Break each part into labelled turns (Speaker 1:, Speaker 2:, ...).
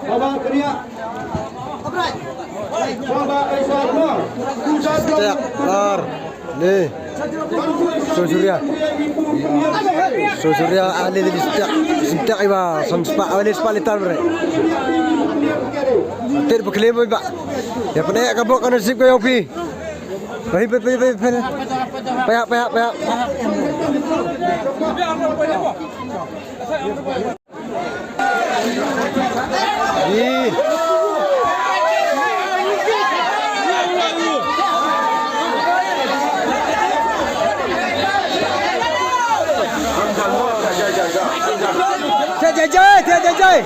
Speaker 1: Baba Kriya. Baba Aisyah.
Speaker 2: Setiap lar. Nih. Surya ahli di setiap iba sonspah ahli spalitan bre. Ter berklaim iba. Ya pernah kabok kan nasib kau yopi. Baik. Payah. Ih. Jai.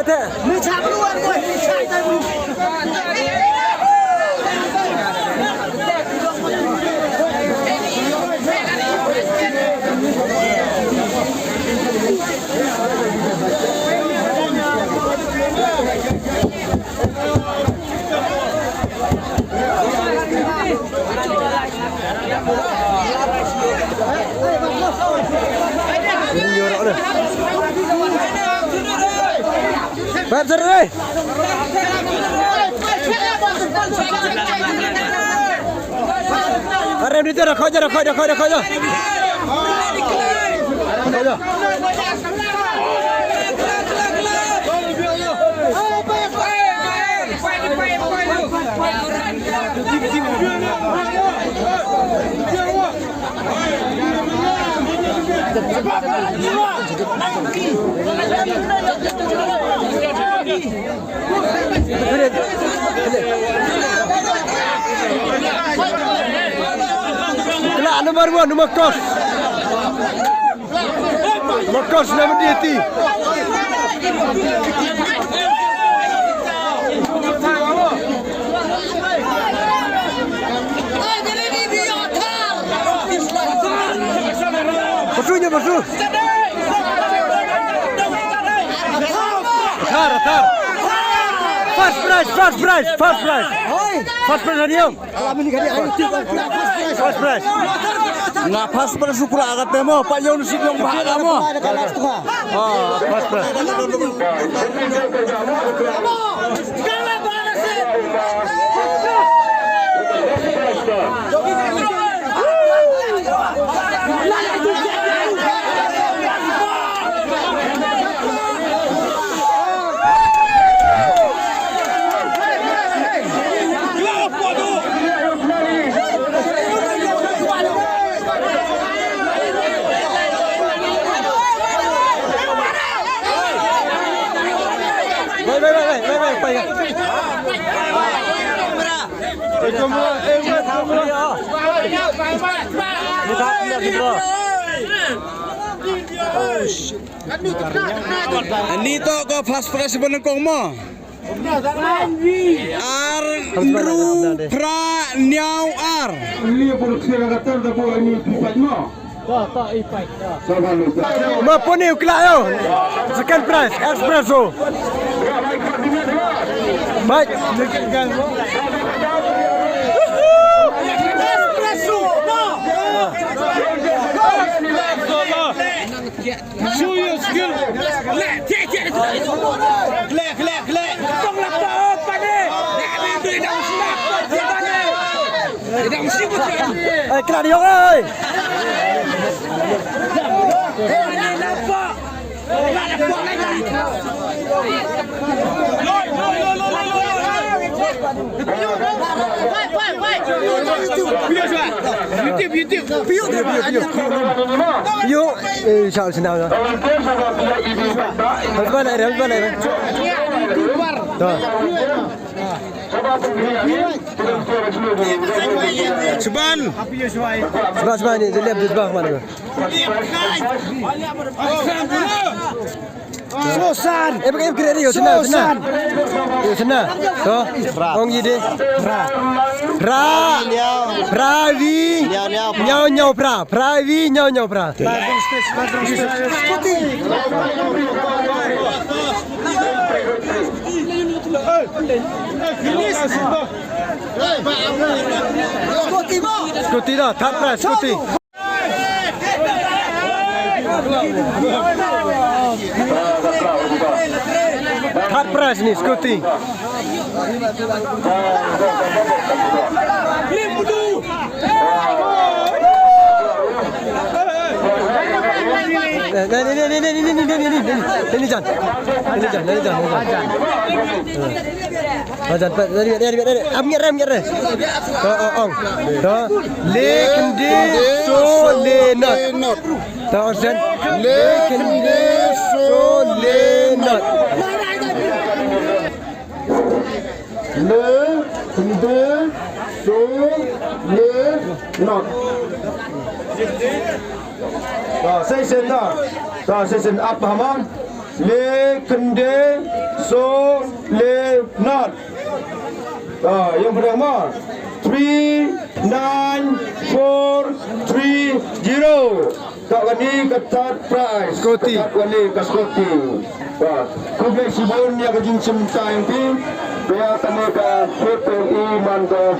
Speaker 2: Teh.
Speaker 3: Mencak keluar boy.
Speaker 2: Baca deh. Arem di sana, kau aja. Kelak nomor 1, nomor kos. Nomor kos nama dia ti. Betul. Tar. First prize. First prize dia. First prize.
Speaker 1: Ngapas bersyukur agak temo Pak Yunus yang bahagia mo.
Speaker 2: First prize.
Speaker 1: Nito ko fast press benengkong mo. Ar ru pra nyau ar. Ini produksi kata dah buat ini pipat mo. Tak ipat.
Speaker 2: Apa ni kelak yo? Second prize espresso. Baik.
Speaker 1: Show your skill. Kelak. Tong lapor pada. Nak ambil dah usnah. Dah musibah.
Speaker 2: Kelak dia oi.
Speaker 1: Nampak.
Speaker 2: Yuk, insya senang lah. Harus balik. Tuh.
Speaker 1: Seban.
Speaker 2: Sebab ni, dia lihat sebab mana?
Speaker 1: Sosan.
Speaker 2: Pakai kira dia, senang. Tuh, orang gini. Pravi, nyau pra. Pravi, nyau pra. Skuti dah, tak pernah skuti. Tak pernah ni skuti. Ini Jan. Ajan, dari. Amir. Ong. Dah. Lekende so lenot. Tahu Jan? Lekende so lenot. Lekende so lenot. Session up Haman. Lekende so lenot. Yang pertama 394330. Kak Wani ketat prize. Skoti. Kak Wani ke Skoti. Kubek Sibun yang kejing semta yang pi. Biar tamu ke PPI Mando